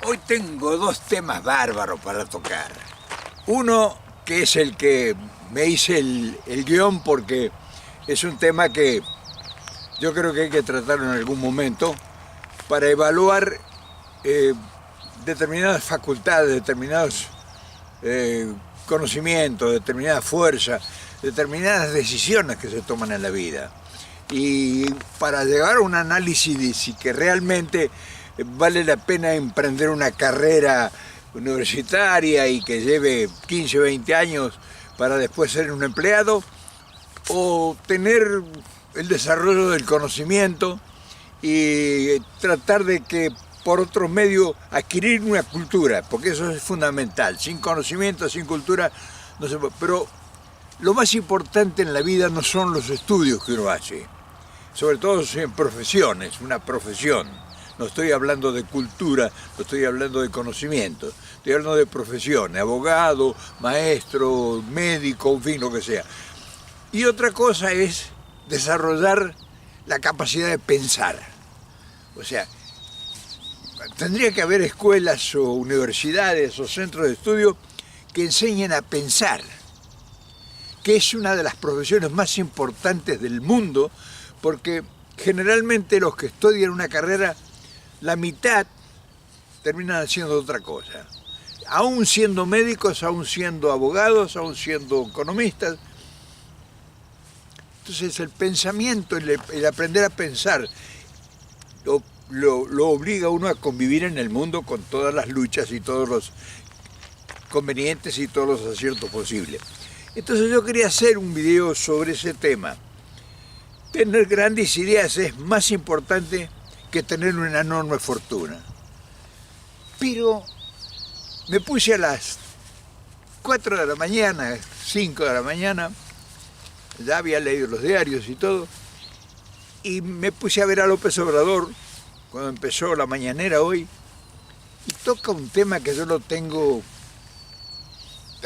Hoy tengo dos temas bárbaros para tocar. Uno que es el que me hice el guión porque es un tema que yo creo que hay que tratarlo en algún momento para evaluar determinadas facultades, determinados conocimientos, determinadas fuerzas, determinadas decisiones que se toman en la vida. Y para llegar a un análisis de si que realmente vale la pena emprender una carrera universitaria y que lleve 15 o 20 años para después ser un empleado, o tener el desarrollo del conocimiento y tratar de que por otros medios adquirir una cultura, porque eso es fundamental. Sin conocimiento, sin cultura, no se puede. Pero lo más importante en la vida no son los estudios que uno hace, sobre todo en profesiones, una profesión. No estoy hablando de cultura, no estoy hablando de conocimiento, estoy hablando de profesión, abogado, maestro, médico, en fin, lo que sea. Y otra cosa es desarrollar la capacidad de pensar. O sea, tendría que haber escuelas o universidades o centros de estudio que enseñen a pensar, que es una de las profesiones más importantes del mundo, porque generalmente los que estudian una carrera, la mitad terminan haciendo otra cosa. Aún siendo médicos, aún siendo abogados, aún siendo economistas. Entonces el pensamiento, el aprender a pensar, lo obliga a uno a convivir en el mundo con todas las luchas y todos los convenientes y todos los aciertos posibles. Entonces yo quería hacer un video sobre ese tema. Tener grandes ideas es más importante que tener una enorme fortuna. Pero me puse a las 4 de la mañana, 5 de la mañana, ya había leído los diarios y todo, y me puse a ver a López Obrador cuando empezó la mañanera hoy, y toca un tema que yo lo tengo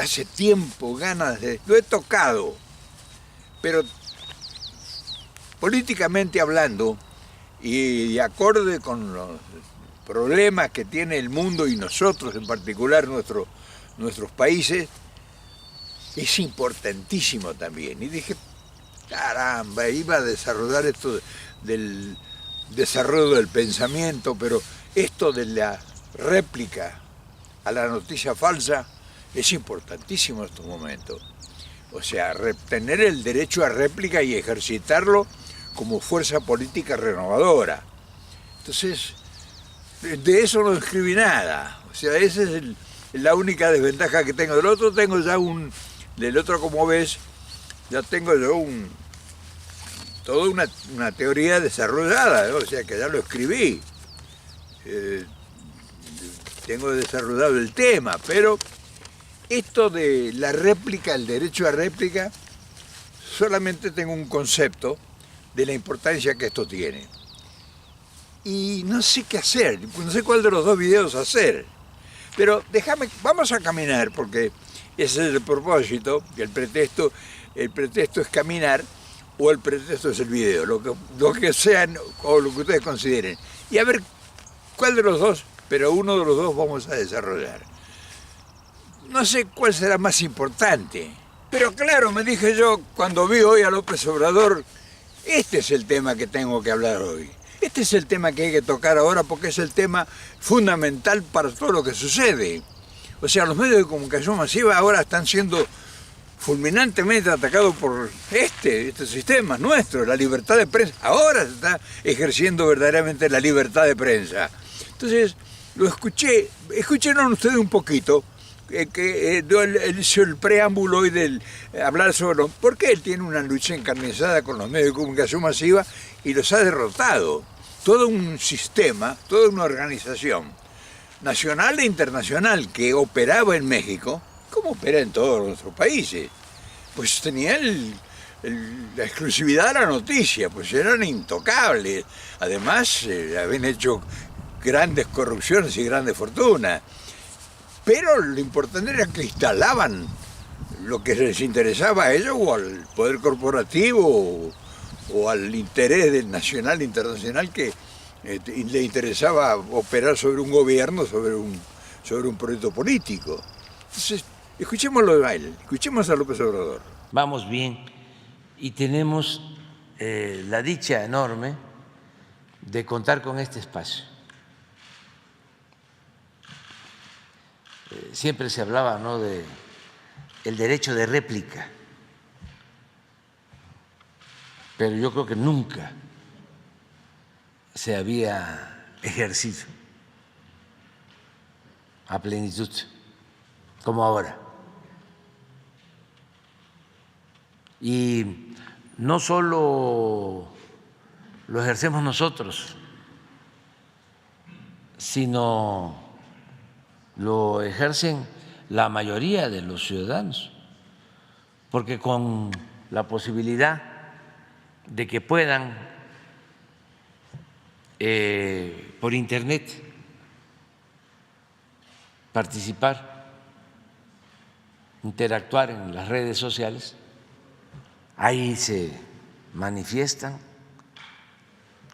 hace tiempo, ganas de... Lo he tocado, pero políticamente hablando, y de acorde con los problemas que tiene el mundo y nosotros en particular, nuestros países, es importantísimo también. Y dije, caramba, iba a desarrollar esto del desarrollo del pensamiento, pero esto de la réplica a la noticia falsa es importantísimo en estos momentos. O sea, tener el derecho a réplica y ejercitarlo como fuerza política renovadora. Entonces, de eso no escribí nada. O sea, esa es la única desventaja que tengo. Del otro tengo ya del otro, como ves, ya tengo yo toda una teoría desarrollada, ¿no? O sea, que ya lo escribí. Tengo desarrollado el tema, pero esto de la réplica, el derecho a réplica, solamente tengo un concepto de la importancia que esto tiene. Y no sé qué hacer, no sé cuál de los dos videos hacer. Pero vamos a caminar, porque ese es el propósito, el pretexto es caminar, o el pretexto es el video, lo que sean, o lo que ustedes consideren. Y a ver cuál de los dos, pero uno de los dos vamos a desarrollar. No sé cuál será más importante, pero claro, me dije yo, cuando vi hoy a López Obrador, este es el tema que tengo que hablar hoy. Este es el tema que hay que tocar ahora porque es el tema fundamental para todo lo que sucede. O sea, los medios de comunicación masiva ahora están siendo fulminantemente atacados por este sistema nuestro, la libertad de prensa. Ahora se está ejerciendo verdaderamente la libertad de prensa. Entonces, lo escucharon ustedes un poquito, que hizo el preámbulo hoy del hablar sobre por qué él tiene una lucha encarnizada con los medios de comunicación masiva y los ha derrotado. Todo un sistema, toda una organización nacional e internacional que operaba en México, como opera en todos nuestros países, pues tenía la exclusividad de la noticia, pues eran intocables. Además, habían hecho grandes corrupciones y grandes fortunas. Pero lo importante era que instalaban lo que les interesaba a ellos o al poder corporativo o al interés del nacional e internacional que y le interesaba operar sobre un gobierno, sobre un proyecto político. Entonces, escuchémoslo a él, escuchemos a López Obrador. Vamos bien y tenemos la dicha enorme de contar con este espacio. Siempre se hablaba, ¿no?, de el derecho de réplica, pero yo creo que nunca se había ejercido a plenitud como ahora. Y no solo lo ejercemos nosotros, sino lo ejercen la mayoría de los ciudadanos, porque con la posibilidad de que puedan por internet participar, interactuar en las redes sociales, ahí se manifiestan.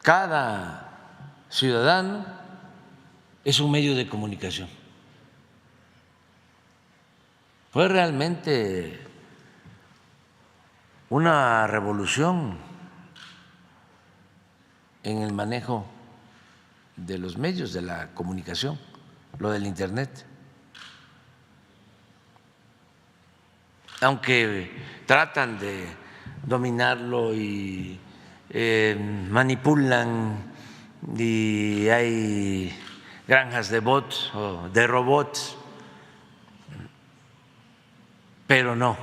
Cada ciudadano es un medio de comunicación. Fue realmente una revolución en el manejo de los medios de la comunicación, lo del internet. Aunque tratan de dominarlo y manipulan y hay granjas de bots o de robots, pero no,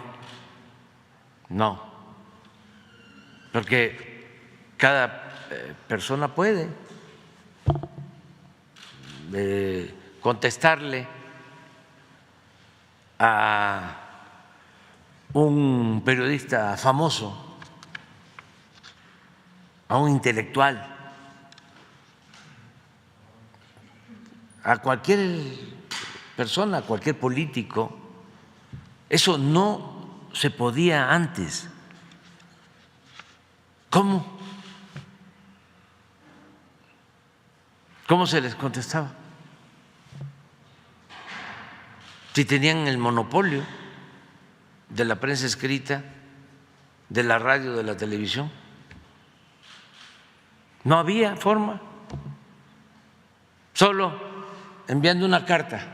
porque cada persona puede contestarle a un periodista famoso, a un intelectual, a cualquier persona, a cualquier político. Eso no se podía antes. ¿Cómo? ¿Cómo se les contestaba? Si tenían el monopolio de la prensa escrita, de la radio, de la televisión. No había forma, solo enviando una carta.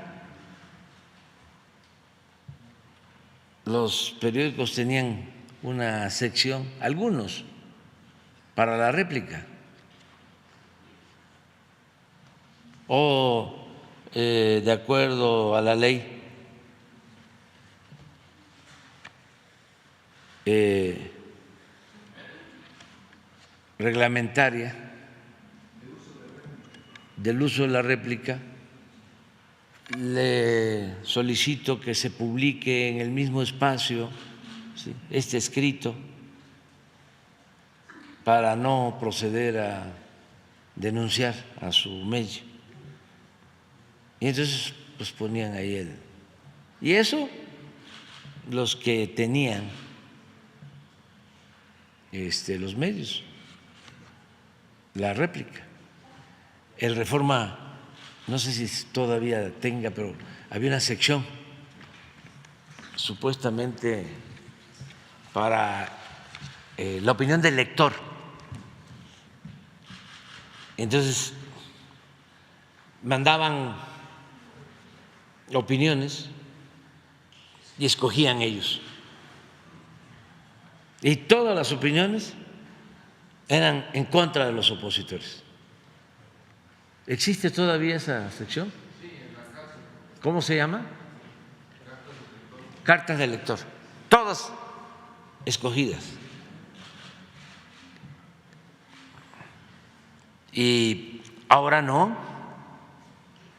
Los periódicos tenían una sección, algunos, para la réplica, o de acuerdo a la ley reglamentaria del uso de la réplica, le solicito que se publique en el mismo espacio, ¿sí?, este escrito, para no proceder a denunciar a su medio. Y entonces pues ponían ahí el… Y eso los que tenían los medios, la réplica. El Reforma, no sé si todavía tenga, pero había una sección supuestamente para la opinión del lector. Entonces mandaban opiniones y escogían ellos. Y todas las opiniones eran en contra de los opositores. ¿Existe todavía esa sección? Sí, en las cartas. ¿Cómo se llama? Cartas del lector. Cartas del lector. Todas escogidas. Y ahora no.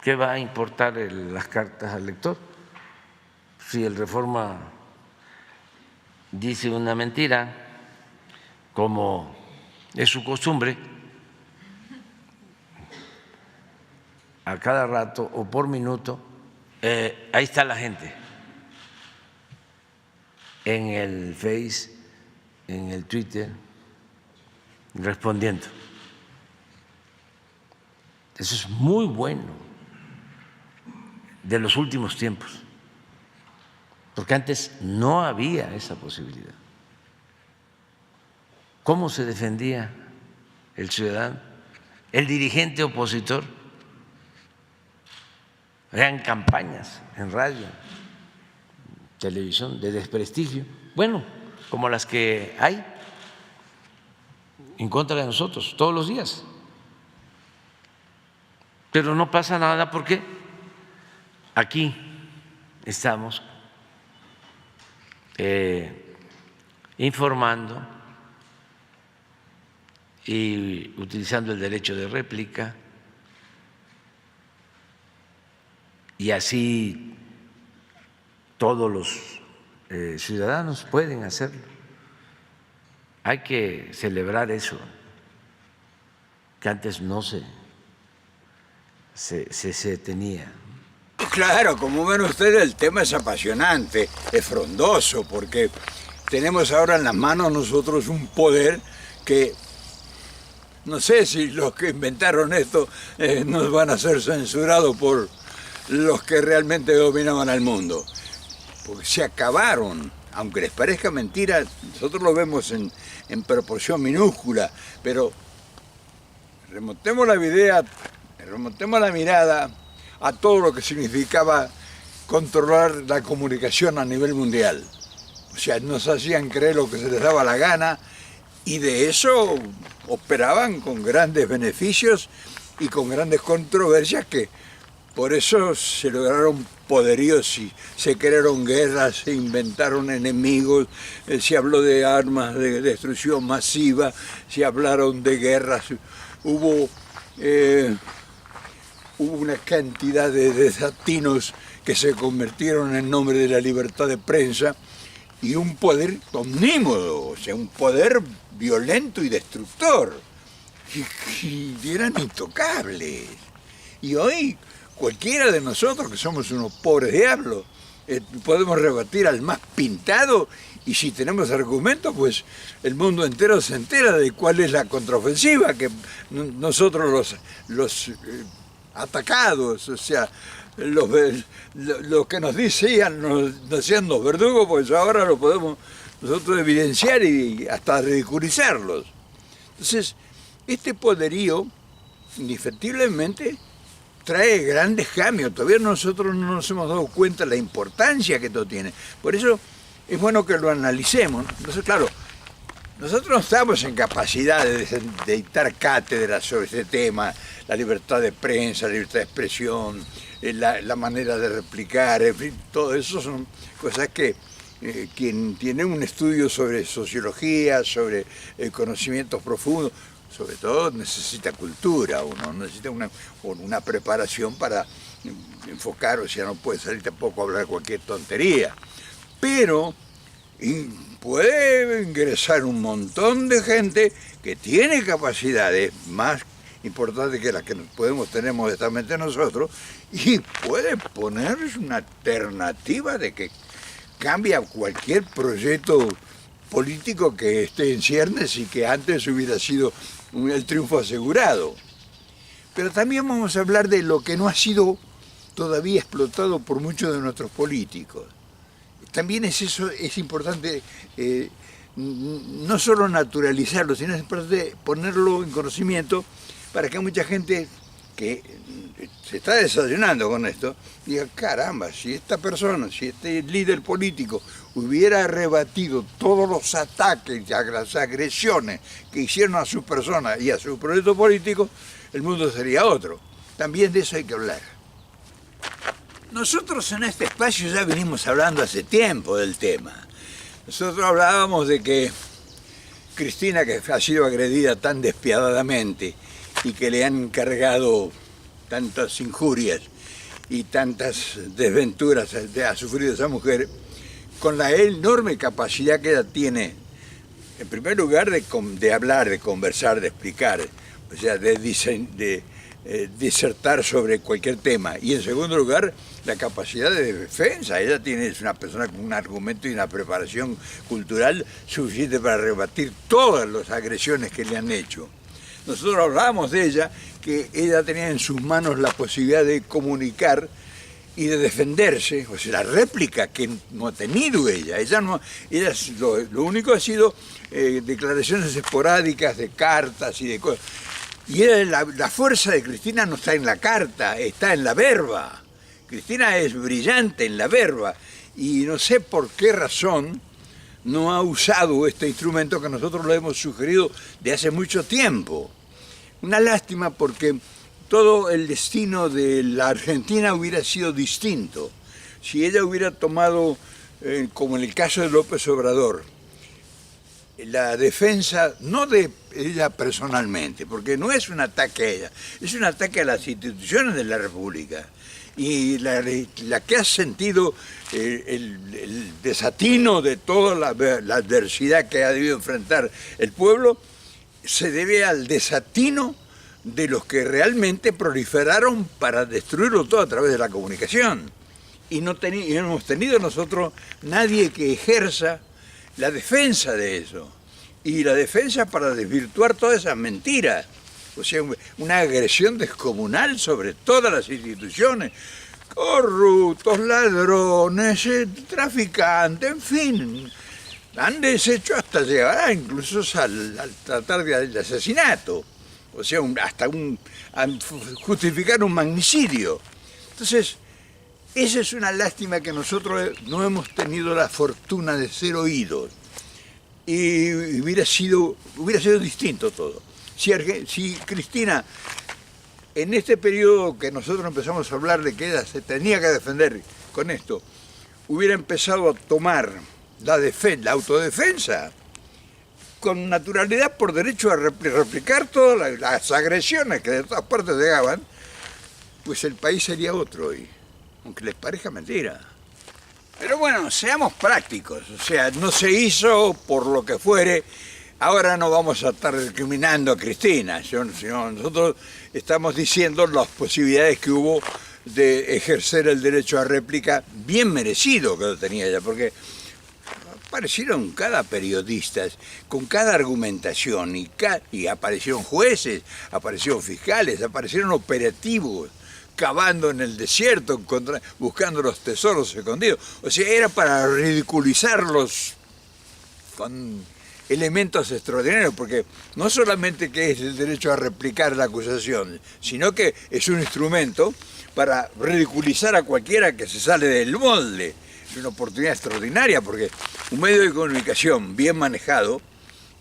¿Qué va a importar las cartas al lector? Si el Reforma dice una mentira, como es su costumbre, a cada rato o por minuto, ahí está la gente, en el Face, en el Twitter, respondiendo. Eso es muy bueno de los últimos tiempos, porque antes no había esa posibilidad. ¿Cómo se defendía el ciudadano, el dirigente opositor? Eran campañas en radio, televisión de desprestigio, bueno, como las que hay en contra de nosotros todos los días. Pero no pasa nada porque aquí estamos informando y utilizando el derecho de réplica, y así todos los ciudadanos pueden hacerlo. Hay que celebrar eso, que antes no se tenía. Claro, como ven ustedes, el tema es apasionante, es frondoso, porque tenemos ahora en las manos nosotros un poder que no sé si los que inventaron esto nos van a ser censurados por los que realmente dominaban al mundo. Porque se acabaron, aunque les parezca mentira, nosotros lo vemos en proporción minúscula, pero remontemos la idea, remontemos la mirada a todo lo que significaba controlar la comunicación a nivel mundial. O sea, nos hacían creer lo que se les daba la gana y de eso operaban con grandes beneficios y con grandes controversias que por eso se lograron poderíos y se crearon guerras, se inventaron enemigos, se habló de armas de destrucción masiva, se hablaron de guerras, hubo una cantidad de desatinos que se convirtieron en nombre de la libertad de prensa y un poder omnímodo, o sea, un poder violento y destructor. Y eran intocables. Y hoy cualquiera de nosotros que somos unos pobres diablos, podemos rebatir al más pintado y si tenemos argumentos, pues el mundo entero se entera de cuál es la contraofensiva que nosotros los atacados, o sea, los que nos decían los verdugos, pues ahora lo podemos nosotros evidenciar y hasta ridiculizarlos. Entonces, este poderío, indefectiblemente, trae grandes cambios. Todavía nosotros no nos hemos dado cuenta de la importancia que esto tiene. Por eso es bueno que lo analicemos. Entonces, claro, nosotros no estamos en capacidad de dictar cátedras sobre este tema, la libertad de prensa, la libertad de expresión, la manera de replicar, en fin, todo eso son cosas que quien tiene un estudio sobre sociología, sobre conocimientos profundos, sobre todo necesita cultura, uno necesita una preparación para enfocar, o sea, no puede salir tampoco a hablar cualquier tontería. Pero puede ingresar un montón de gente que tiene capacidades más importantes que las que podemos tener modestamente nosotros y puede poner una alternativa de que cambia cualquier proyecto político que esté en ciernes y que antes hubiera sido el triunfo asegurado. Pero también vamos a hablar de lo que no ha sido todavía explotado por muchos de nuestros políticos. También es importante no solo naturalizarlo, sino es importante ponerlo en conocimiento para que mucha gente que se está desayunando con esto diga, caramba, si esta persona, si este líder político hubiera rebatido todos los ataques, las agresiones que hicieron a su persona y a su proyecto político, el mundo sería otro. También de eso hay que hablar. Nosotros en este espacio ya venimos hablando hace tiempo del tema. Nosotros hablábamos de que Cristina, que ha sido agredida tan despiadadamente y que le han cargado tantas injurias y tantas desventuras ha sufrido esa mujer, con la enorme capacidad que ella tiene, en primer lugar de hablar, de conversar, de explicar, o sea, de disertar sobre cualquier tema, y en segundo lugar, la capacidad de defensa. Ella es una persona con un argumento y una preparación cultural suficiente para rebatir todas las agresiones que le han hecho. Nosotros hablábamos de ella, que ella tenía en sus manos la posibilidad de comunicar y de defenderse, o sea, la réplica que no ha tenido ella. Ella lo único ha sido declaraciones esporádicas de cartas y de cosas. Y la fuerza de Cristina no está en la carta, está en la verba. Cristina es brillante en la verba y no sé por qué razón no ha usado este instrumento que nosotros lo hemos sugerido de hace mucho tiempo. Una lástima porque todo el destino de la Argentina hubiera sido distinto si ella hubiera tomado, como en el caso de López Obrador, la defensa, no de ella personalmente, porque no es un ataque a ella, es un ataque a las instituciones de la República. Y la que ha sentido el desatino de toda la adversidad que ha debido enfrentar el pueblo, se debe al desatino de los que realmente proliferaron para destruirlo todo a través de la comunicación. Y no hemos tenido nosotros nadie que ejerza la defensa de eso. Y la defensa para desvirtuar todas esas mentiras. O sea, una agresión descomunal sobre todas las instituciones. Corruptos, ladrones, traficantes, en fin. Han deshecho hasta llegar incluso al tratar de asesinato. O sea, hasta justificar un magnicidio. Entonces, esa es una lástima que nosotros no hemos tenido la fortuna de ser oídos. Y hubiera sido distinto todo. Si Cristina, en este periodo que nosotros empezamos a hablar de que ella se tenía que defender con esto, hubiera empezado a tomar la autodefensa, con naturalidad por derecho a replicar todas las agresiones que de todas partes llegaban, pues el país sería otro hoy, aunque les parezca mentira. Pero bueno, seamos prácticos, o sea, no se hizo por lo que fuere. Ahora no vamos a estar recriminando a Cristina, sino nosotros estamos diciendo las posibilidades que hubo de ejercer el derecho a réplica bien merecido que lo tenía ella, porque aparecieron cada periodista con cada argumentación y aparecieron jueces, aparecieron fiscales, aparecieron operativos cavando en el desierto, buscando los tesoros escondidos. O sea, era para ridiculizarlos con elementos extraordinarios, porque no solamente que es el derecho a replicar la acusación, sino que es un instrumento para ridiculizar a cualquiera que se sale del molde. Es una oportunidad extraordinaria, porque un medio de comunicación bien manejado,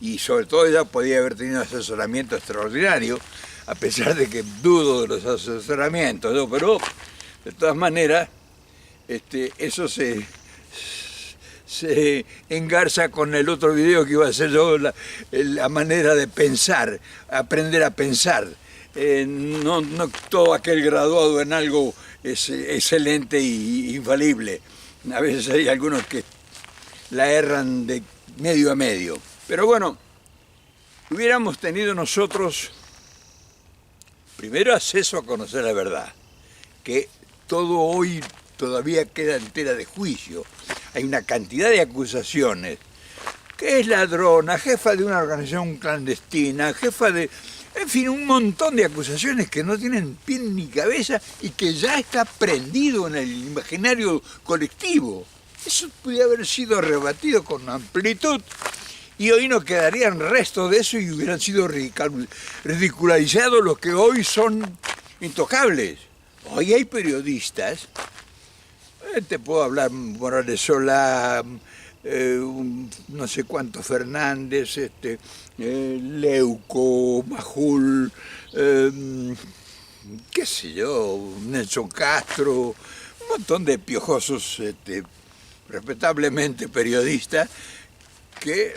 y sobre todo ella podía haber tenido asesoramiento extraordinario, a pesar de que dudo de los asesoramientos, ¿no? Pero de todas maneras, eso se engarza con el otro video que iba a hacer yo, la manera de pensar, aprender a pensar. No todo aquel graduado en algo es excelente e infalible. A veces hay algunos que la erran de medio a medio. Pero bueno, hubiéramos tenido nosotros primero acceso a conocer la verdad, que todo hoy todavía queda en tela de juicio. Hay una cantidad de acusaciones, que es ladrona, jefa de una organización clandestina, jefa de... En fin, un montón de acusaciones que no tienen pie ni cabeza y que ya está prendido en el imaginario colectivo. Eso podría haber sido rebatido con amplitud y hoy no quedarían restos de eso y hubieran sido ridicularizados los que hoy son intocables. Hoy hay periodistas, te puedo hablar Morales Solá, no sé cuánto Fernández, Leuco, Majul, qué sé yo, Nelson Castro, un montón de piojosos, respetablemente periodistas, que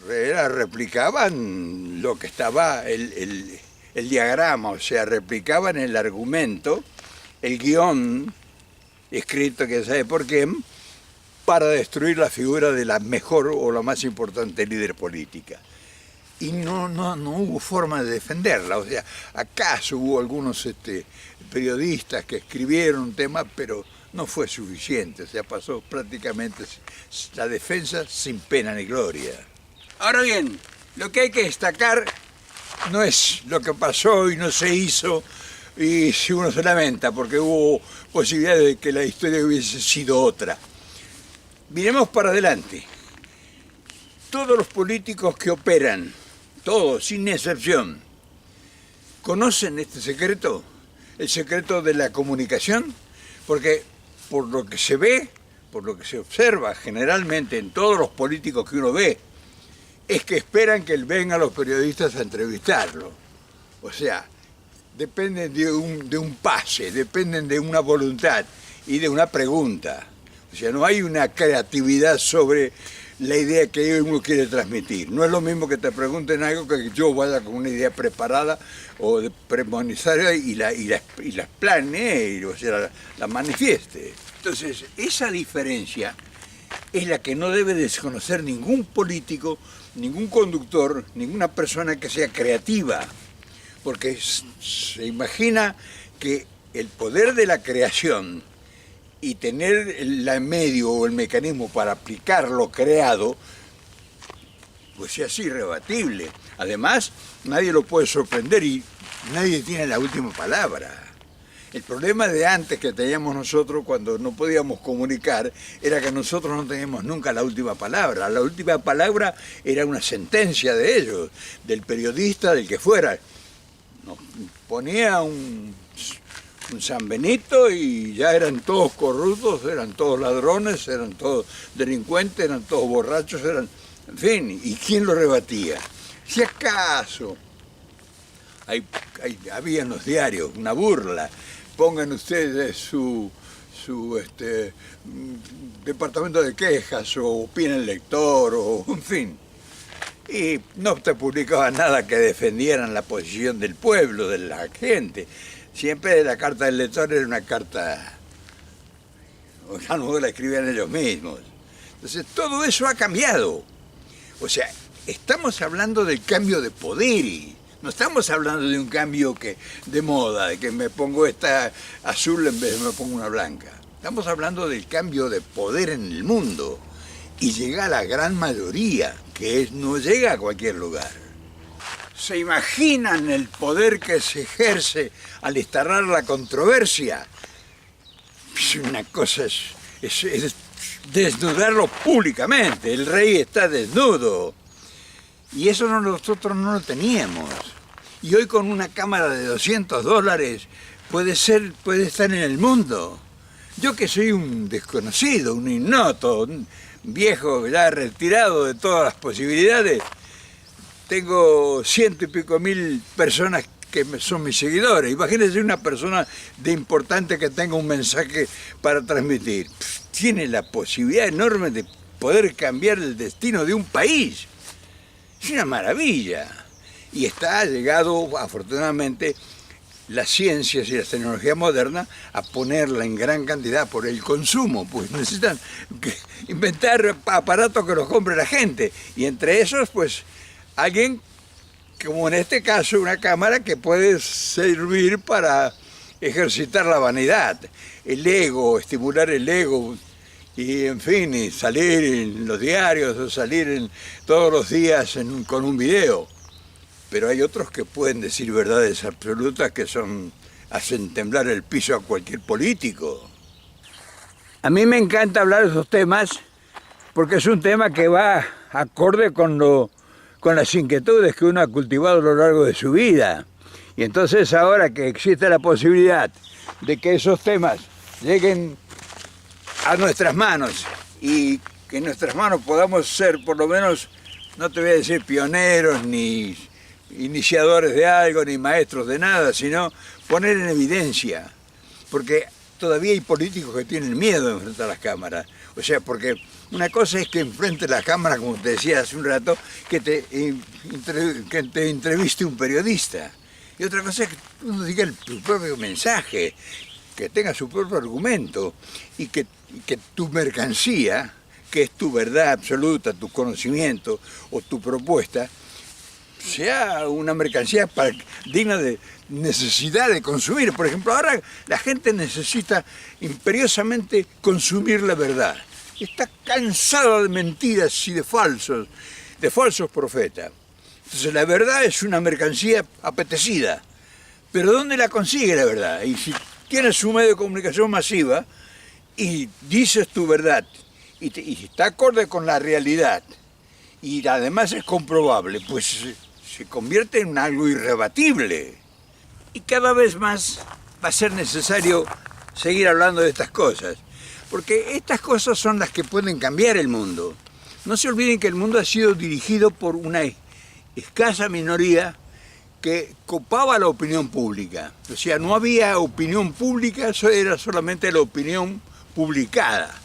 replicaban lo que estaba el diagrama, o sea, replicaban el argumento, el guión escrito, que sabe por qué, para destruir la figura de la mejor o la más importante líder política. Y no hubo forma de defenderla, o sea, acaso hubo algunos periodistas que escribieron un tema, pero no fue suficiente, o sea, pasó prácticamente la defensa sin pena ni gloria. Ahora bien, Lo que hay que destacar no es lo que pasó y no se hizo, y si uno se lamenta, porque hubo posibilidades de que la historia hubiese sido otra. Miremos para adelante. Todos los políticos que operan, todos, sin excepción, ¿conocen este secreto? El secreto de la comunicación, porque por lo que se ve, por lo que se observa generalmente en todos los políticos que uno ve, es que esperan que vengan los periodistas a entrevistarlo. O sea, dependen de un pase, dependen de una voluntad y de una pregunta. O sea, no hay una creatividad sobre la idea que uno quiere transmitir. No es lo mismo que te pregunten algo que yo vaya con una idea preparada o premonizaria y las planee, o sea, la manifieste. Entonces, esa diferencia es la que no debe desconocer ningún político, ningún conductor, ninguna persona que sea creativa, porque se imagina que el poder de la creación y tener el medio o el mecanismo para aplicar lo creado, pues es irrebatible. Además, nadie lo puede sorprender y nadie tiene la última palabra. El problema de antes que teníamos nosotros cuando no podíamos comunicar era que nosotros no teníamos nunca la última palabra. La última palabra era una sentencia de ellos, del periodista, del que fuera. Nos ponía un San Benito y ya eran todos corruptos, eran todos ladrones, eran todos delincuentes, eran todos borrachos, en fin, ¿y quién lo rebatía? Si acaso había en los diarios una burla, pongan ustedes su departamento de quejas o opinen el lector, o en fin. Y no te publicaban nada que defendieran la posición del pueblo, de la gente. Siempre la carta del lector era una carta, o ya no la escribían ellos mismos. Entonces todo eso ha cambiado. O sea, estamos hablando del cambio de poder y no estamos hablando de un cambio de moda, de que me pongo esta azul en vez de me pongo una blanca. Estamos hablando del cambio de poder en el mundo y llega a la gran mayoría, que no llega a cualquier lugar. ¿Se imaginan el poder que se ejerce al instalar la controversia? Es una cosa, es desnudarlo públicamente. El rey está desnudo. Y eso nosotros no lo teníamos. Y hoy con una cámara de $200 puede estar en el mundo. Yo que soy un desconocido, un ignoto, un viejo ya retirado de todas las posibilidades, tengo 100 y pico mil personas que son mis seguidores. Imagínense una persona de importante que tenga un mensaje para transmitir. Tiene la posibilidad enorme de poder cambiar el destino de un país. Es una maravilla. Y ha llegado, afortunadamente, las ciencias y las tecnologías modernas a ponerla en gran cantidad por el consumo, pues necesitan inventar aparatos que los compre la gente. Y entre esos, pues, alguien, como en este caso, una cámara que puede servir para ejercitar la vanidad, el ego, estimular el ego, y en fin, y salir en los diarios o salir todos los días con un video. Pero hay otros que pueden decir verdades absolutas que hacen temblar el piso a cualquier político. A mí me encanta hablar de esos temas porque es un tema que va acorde con las inquietudes que uno ha cultivado a lo largo de su vida. Y entonces ahora que existe la posibilidad de que esos temas lleguen a nuestras manos y que en nuestras manos podamos ser por lo menos, no te voy a decir pioneros ni iniciadores de algo, ni maestros de nada, sino poner en evidencia, porque todavía hay políticos que tienen miedo de enfrentar las cámaras. O sea, porque una cosa es que enfrente las cámaras, como te decía hace un rato, que te entreviste un periodista, y otra cosa es que uno diga su propio mensaje, que tenga su propio argumento, y que tu mercancía, que es tu verdad absoluta, tu conocimiento o tu propuesta, sea una mercancía digna de necesidad de consumir. Por ejemplo, ahora la gente necesita imperiosamente consumir la verdad. Está cansada de mentiras y de falsos profetas. Entonces la verdad es una mercancía apetecida. Pero ¿dónde la consigue la verdad? Y si tienes un medio de comunicación masiva y dices tu verdad y está acorde con la realidad y además es comprobable, pues se convierte en algo irrebatible. Y cada vez más va a ser necesario seguir hablando de estas cosas, porque estas cosas son las que pueden cambiar el mundo. No se olviden que el mundo ha sido dirigido por una escasa minoría que copaba la opinión pública. O sea, no había opinión pública, eso era solamente la opinión publicada.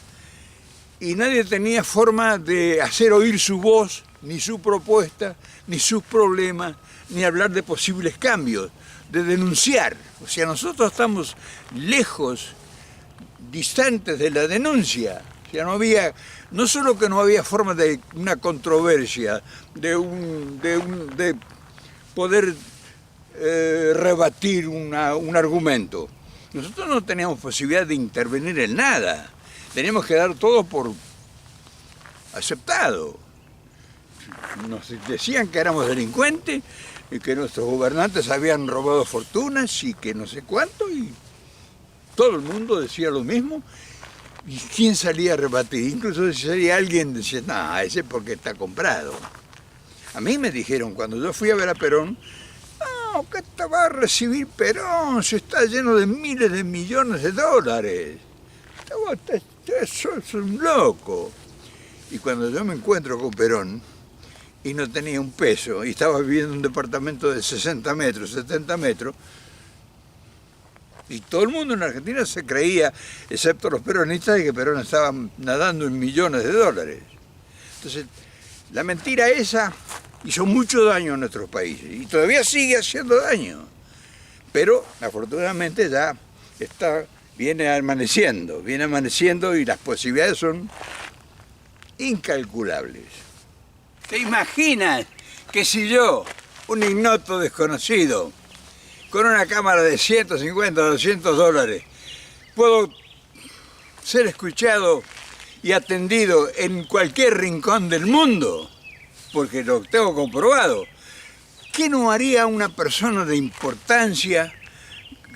Y nadie tenía forma de hacer oír su voz, ni su propuesta, ni sus problemas, ni hablar de posibles cambios, de denunciar. O sea, nosotros estamos lejos, distantes de la denuncia. O sea, no solo que no había forma de una controversia, de poder rebatir un argumento. Nosotros no teníamos posibilidad de intervenir en nada. Teníamos que dar todo por aceptado. Nos decían que éramos delincuentes y que nuestros gobernantes habían robado fortunas y que no sé cuánto, y todo el mundo decía lo mismo. ¿Y quién salía a rebatir? Incluso si salía alguien, decía, no, ese porque está comprado. A mí me dijeron, cuando yo fui a ver a Perón, no, ¿qué te va a recibir Perón? Se está lleno de miles de millones de dólares. Sos un loco. Y cuando yo me encuentro con Perón, y no tenía un peso, y estaba viviendo en un departamento de 60 metros, 70 metros, y todo el mundo en Argentina se creía, excepto los peronistas, de que Perón estaba nadando en millones de dólares. Entonces, la mentira esa hizo mucho daño a nuestros países, y todavía sigue haciendo daño. Pero, afortunadamente, ya viene amaneciendo y las posibilidades son incalculables. ¿Te imaginas que si yo, un ignoto desconocido, con una cámara de 150 o 200 dólares, puedo ser escuchado y atendido en cualquier rincón del mundo? Porque lo tengo comprobado. ¿Qué no haría una persona de importancia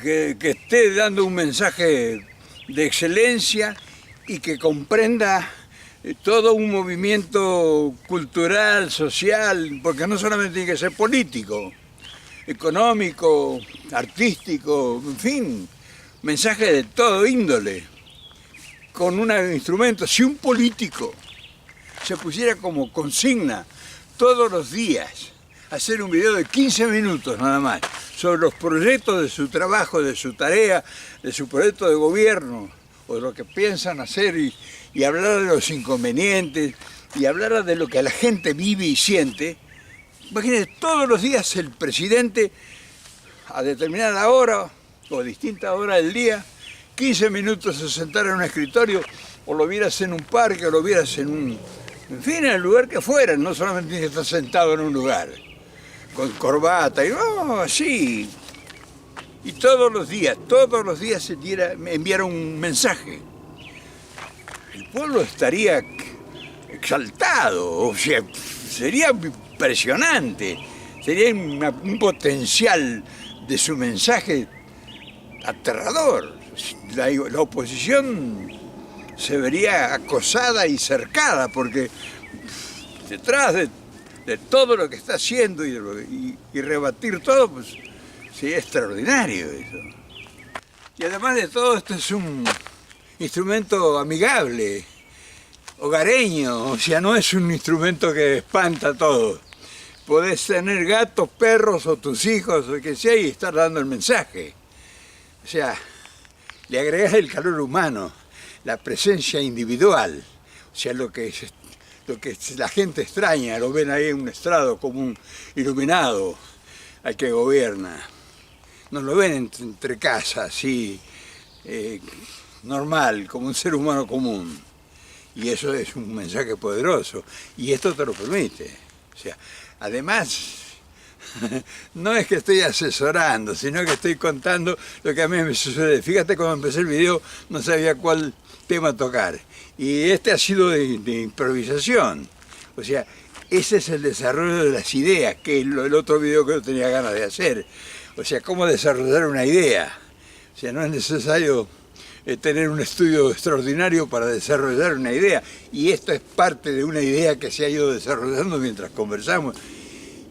que esté dando un mensaje de excelencia y que comprenda todo un movimiento cultural, social, porque no solamente tiene que ser político, económico, artístico, en fin, mensaje de todo índole, con un instrumento? Si un político se pusiera como consigna todos los días hacer un video de 15 minutos nada más sobre los proyectos de su trabajo, de su tarea, de su proyecto de gobierno, o de lo que piensan hacer, y hablar de los inconvenientes, y hablar de lo que la gente vive y siente. Imagínense, todos los días el presidente, a determinada hora, o a distinta hora del día, 15 minutos se sentara en un escritorio, o lo vieras en un parque, o lo vieras en fin, en el lugar que fuera, no solamente tiene que estar sentado en un lugar, con corbata, y no, así. Y todos los días se enviara un mensaje. El pueblo estaría exaltado, o sea, sería impresionante, sería un potencial de su mensaje aterrador. La oposición se vería acosada y cercada, porque detrás de todo lo que está haciendo y rebatir todo, pues sería extraordinario eso. Y además de todo, esto es un instrumento amigable, hogareño, o sea, no es un instrumento que espanta a todos. Podés tener gatos, perros o tus hijos, o que sea, y estar dando el mensaje. O sea, le agregás el calor humano, la presencia individual, o sea, lo que la gente extraña, lo ven ahí en un estrado como un iluminado al que gobierna. No lo ven entre casas, así, normal, como un ser humano común. Y eso es un mensaje poderoso, y esto te lo permite. O sea, además, no es que estoy asesorando, sino que estoy contando lo que a mí me sucede. Fíjate, cuando empecé el video no sabía cuál tema tocar, y este ha sido de improvisación. O sea, ese es el desarrollo de las ideas, que es el otro video que yo tenía ganas de hacer. O sea, cómo desarrollar una idea. O sea, no es necesario tener un estudio extraordinario para desarrollar una idea. Y esto es parte de una idea que se ha ido desarrollando mientras conversamos.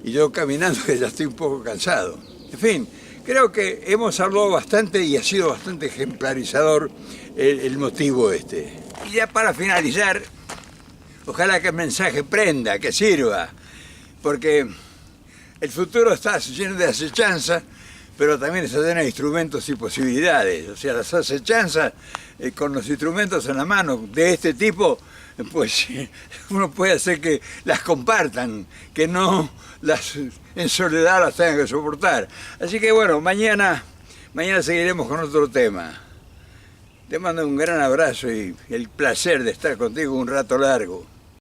Y yo caminando, que ya estoy un poco cansado. En fin, creo que hemos hablado bastante y ha sido bastante ejemplarizador el motivo este. Y ya para finalizar, ojalá que el mensaje prenda, que sirva, porque el futuro está lleno de acechanzas, pero también está lleno de instrumentos y posibilidades. O sea, las acechanzas con los instrumentos en la mano de este tipo, pues uno puede hacer que las compartan, que no las en soledad las tengan que soportar. Así que bueno, mañana seguiremos con otro tema. Te mando un gran abrazo y el placer de estar contigo un rato largo.